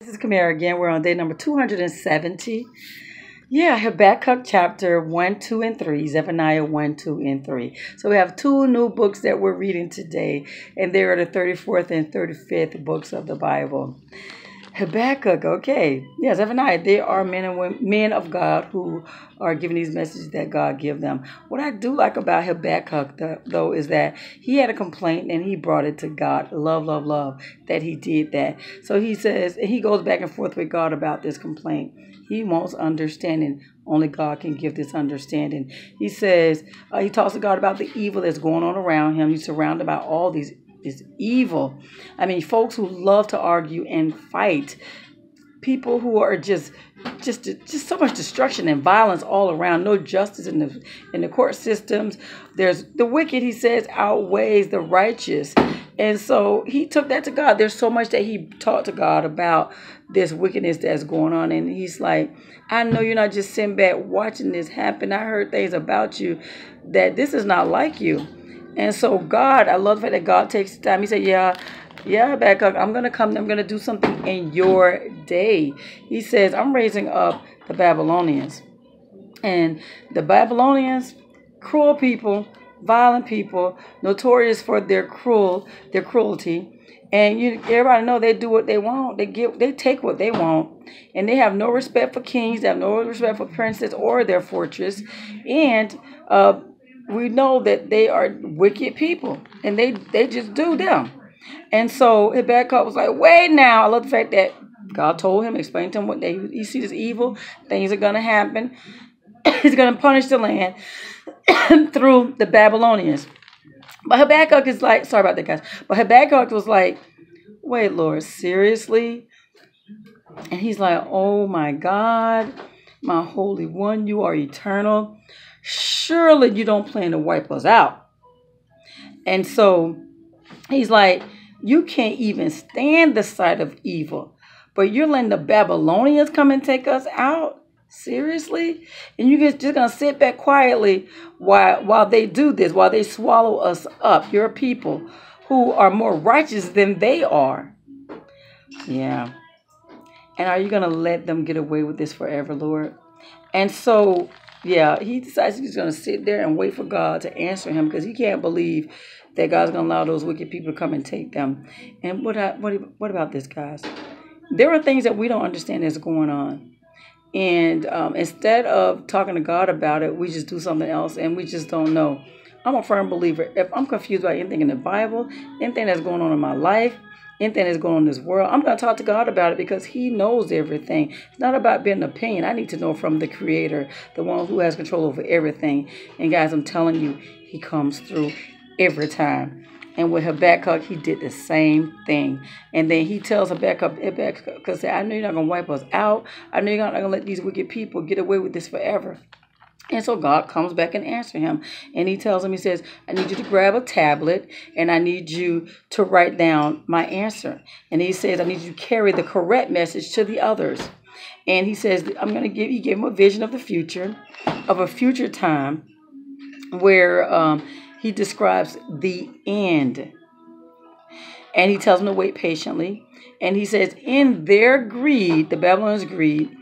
This is Kamera again. We're on day number 270. Yeah, Habakkuk chapter 1, 2, and 3. Zephaniah 1, 2, and 3. So we have two new books that we're reading today, and they are the 34th and 35th books of the Bible. Habakkuk, okay. Yeah, Zephaniah, they are men of God who are giving these messages that God give them. What I do like about Habakkuk, though, is that he had a complaint and he brought it to God. Love, love, love that he did that. So he says, and he goes back and forth with God about this complaint. He wants understanding. Only God can give this understanding. He says, he talks to God about the evil that's going on around him. He's surrounded by all this evil. I mean, folks who love to argue and fight, people who are just so much destruction and violence all around. No justice in the court systems. There's the wicked, he says, outweighs the righteous. And so he took that to God. There's so much that he talked to God about this wickedness that's going on. And he's like, I know you're not just sitting back watching this happen. I heard things about you that this is not like you. And so God, I love the fact that God takes time. He said, yeah, Habakkuk, I'm going to come. I'm going to do something in your day. He says, I'm raising up the Babylonians. And the Babylonians, cruel people, violent people, notorious for their cruelty. And everybody know they do what they want. They take what they want. And they have no respect for kings. They have no respect for princes or their fortress. And we know that they are wicked people. And they just do them. And so Habakkuk was like, wait now. I love the fact that God told him, explained to him what you see this evil. Things are going to happen. He's going to punish the land through the Babylonians. But Habakkuk is like, sorry about that, guys. But Habakkuk was like, wait, Lord, seriously? And he's like, oh my God, my Holy One, you are eternal. Surely you don't plan to wipe us out. And so he's like, you can't even stand the sight of evil, but you're letting the Babylonians come and take us out? Seriously? And you guys just going to sit back quietly while they do this, while they swallow us up, your people who are more righteous than they are? Yeah. And are you going to let them get away with this forever, Lord? And so, yeah, he decides he's going to sit there and wait for God to answer him because he can't believe that God's going to allow those wicked people to come and take them. And what about this, guys? There are things that we don't understand that's going on. And instead of talking to God about it, we just do something else and we just don't know. I'm a firm believer. If I'm confused about anything in the Bible, anything that's going on in my life, anything that's going on in this world, I'm going to talk to God about it because he knows everything. It's not about being an opinion. I need to know from the Creator, the one who has control over everything. And guys, I'm telling you, he comes through every time. And with Habakkuk, he did the same thing. And then he tells Habakkuk, I know you're not going to wipe us out. I know you're not going to let these wicked people get away with this forever. And so God comes back and answers him. And he tells him, he says, I need you to grab a tablet and I need you to write down my answer. And he says, I need you to carry the correct message to the others. And he says, he gave him a vision of the future, of a future time where he describes the end. And he tells them to wait patiently. And he says, in their greed, the Babylonians' greed,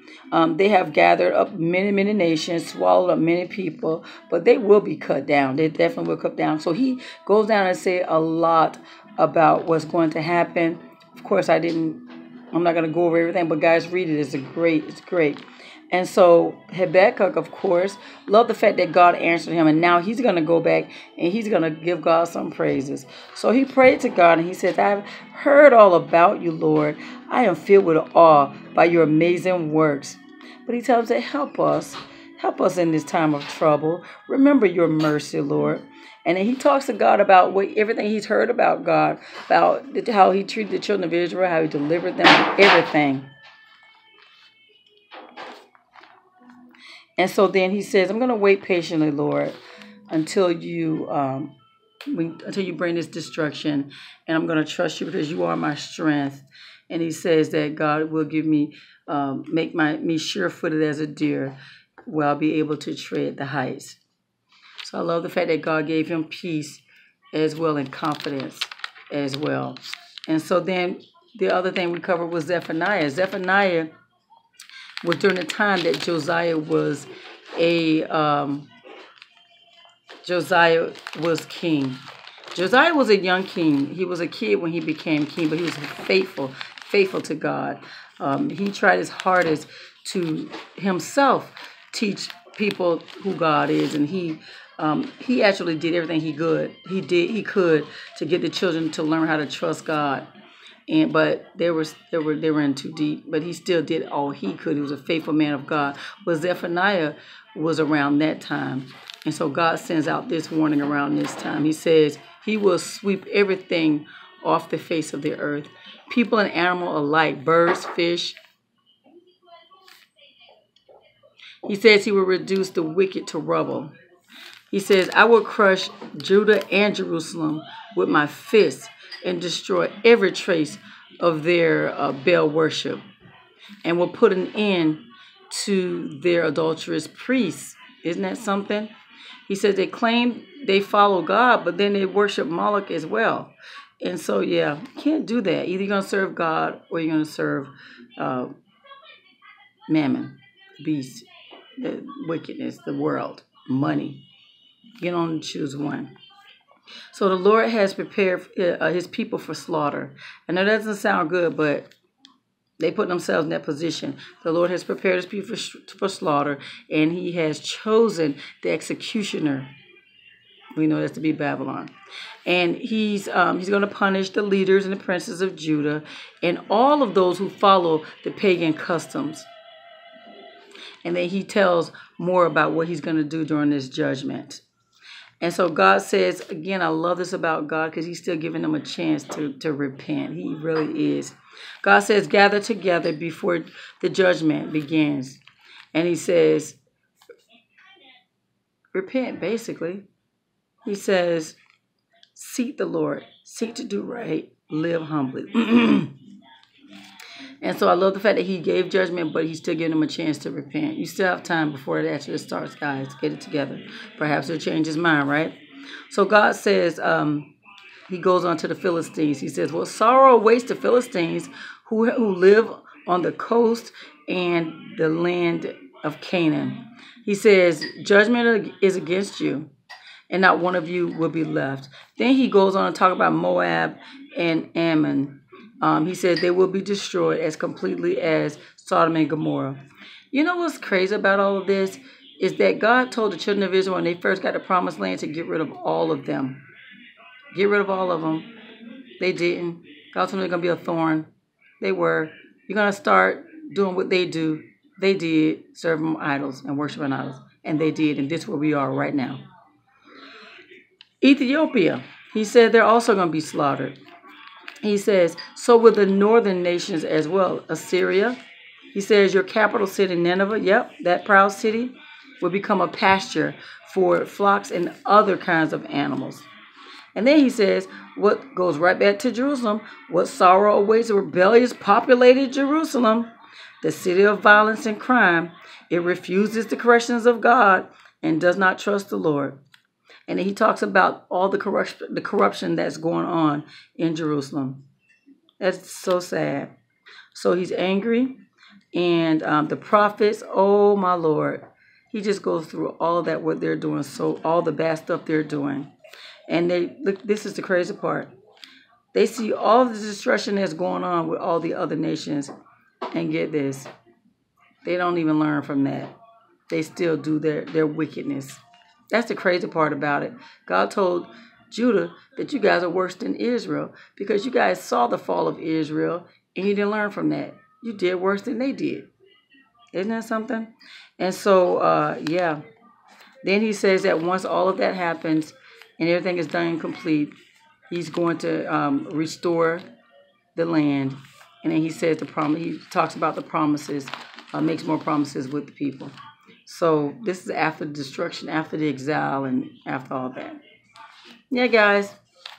they have gathered up many, many nations, swallowed up many people, but they will be cut down. They definitely will cut down. So he goes down and say a lot about what's going to happen. Of course, I'm not going to go over everything, but guys, read it. It's great. And so Habakkuk, of course, loved the fact that God answered him. And now he's going to go back and he's going to give God some praises. So he prayed to God and he says, I've heard all about you, Lord. I am filled with awe by your amazing works. But he tells us, help us in this time of trouble. Remember your mercy, Lord. And then he talks to God about everything he's heard about God, about how he treated the children of Israel, how he delivered them, everything. And so then he says, I'm going to wait patiently, Lord, until you bring this destruction. And I'm going to trust you because you are my strength. And he says that God will give me, make me sure-footed as a deer, where I'll be able to tread the heights. So I love the fact that God gave him peace as well and confidence as well. And so then the other thing we covered was Zephaniah. Zephaniah was during the time that Josiah was king. Josiah was a young king. He was a kid when he became king, but he was faithful to God. He tried his hardest to himself teach people who God is, and he actually did everything he could to get the children to learn how to trust God. But they were in too deep. But he still did all he could. He was a faithful man of God. But Zephaniah was around that time, and so God sends out this warning around this time. He says he will sweep everything off the face of the earth, people and animal alike, birds, fish. He says he will reduce the wicked to rubble. He says, I will crush Judah and Jerusalem with my fist and destroy every trace of their Baal worship, and will put an end to their adulterous priests. Isn't that something? He says they claim they follow God, but then they worship Moloch as well. And so, yeah, you can't do that. Either you're going to serve God or you're going to serve mammon, beast, the wickedness, the world, money. You can only choose one. So the Lord has prepared his people for slaughter. I know that doesn't sound good, but they put themselves in that position. The Lord has prepared his people for slaughter, and he has chosen the executioner. We know that's to be Babylon. And he's going to punish the leaders and the princes of Judah and all of those who follow the pagan customs. And then he tells more about what he's going to do during this judgment. And so God says, again, I love this about God because he's still giving them a chance to repent. He really is. God says, gather together before the judgment begins. And he says, repent, basically. He says, seek the Lord, seek to do right, live humbly. And so I love the fact that he gave judgment, but he's still giving them a chance to repent. You still have time before it actually starts, guys. Get it together. Perhaps he'll change his mind, right? So God says, he goes on to the Philistines. He says, well, sorrow awaits the Philistines who live on the coast and the land of Canaan. He says, judgment is against you, and not one of you will be left. Then he goes on to talk about Moab and Ammon. He says they will be destroyed as completely as Sodom and Gomorrah. You know what's crazy about all of this is that God told the children of Israel when they first got the promised land to get rid of all of them. Get rid of all of them. They didn't. God told them they're going to be a thorn. They were. You're going to start doing what they do. They did, serving idols and worshiping idols. And they did, and this is where we are right now. Ethiopia, he said they're also going to be slaughtered. He says, so will the northern nations as well. Assyria, he says, your capital city, Nineveh, yep, that proud city, will become a pasture for flocks and other kinds of animals. And then he says, what goes right back to Jerusalem, what sorrow awaits a rebellious, populated Jerusalem, the city of violence and crime. It refuses the corrections of God and does not trust the Lord. And then he talks about all the corruption that's going on in Jerusalem. That's so sad. So he's angry. And the prophets, oh my Lord, he just goes through all of that, what they're doing, so all the bad stuff they're doing. And they look, this is the crazy part. They see all the destruction that's going on with all the other nations. And get this, they don't even learn from that. They still do their wickedness. That's the crazy part about it. God told Judah that you guys are worse than Israel because you guys saw the fall of Israel and you didn't learn from that. You did worse than they did. Isn't that something? And so, yeah. Then he says that once all of that happens and everything is done and complete, he's going to restore the land. And then he says he talks about the promises, makes more promises with the people. So this is after the destruction, after the exile, and after all that. Yeah, guys,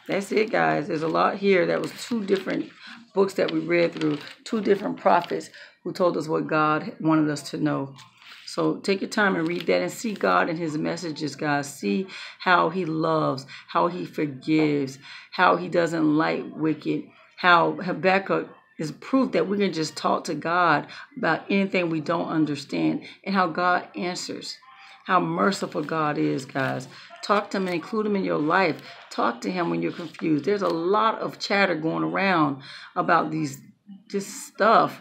that's it, guys. There's a lot here. That was 2 different books that we read through, 2 different prophets who told us what God wanted us to know. So take your time and read that and see God in his messages, guys. See how he loves, how he forgives, how he doesn't like wicked, how Habakkuk is proof that we can just talk to God about anything we don't understand and how God answers. How merciful God is, guys. Talk to him and include him in your life. Talk to him when you're confused. There's a lot of chatter going around about this stuff.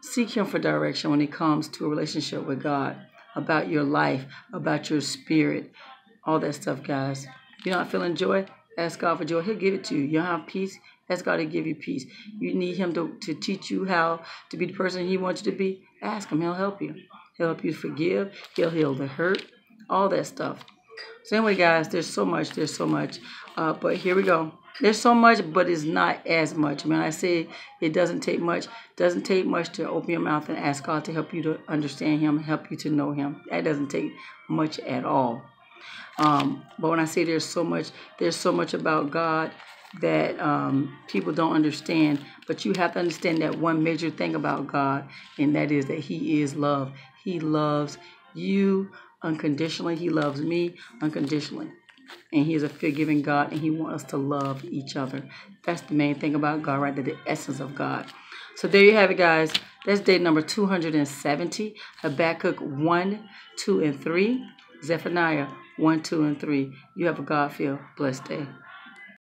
Seek him for direction when it comes to a relationship with God, about your life, about your spirit, all that stuff, guys. You're not feeling joy? Ask God for joy. He'll give it to you. You don't have peace? Ask God to give you peace. You need him to teach you how to be the person he wants you to be? Ask him. He'll help you. He'll help you forgive. He'll heal the hurt. All that stuff. So anyway, guys, there's so much. But here we go. There's so much, but it's not as much. When I say it doesn't take much to open your mouth and ask God to help you to understand him, help you to know him. That doesn't take much at all. But when I say there's so much about God that people don't understand. But you have to understand that one major thing about God, and that is that he is love. He loves you unconditionally. He loves me unconditionally. And he is a forgiving God, and he wants us to love each other. That's the main thing about God, right there, the essence of God. So there you have it, guys. That's day number 270. Habakkuk 1, 2, and 3. Zephaniah 1, 2, and 3. You have a God-filled, blessed day.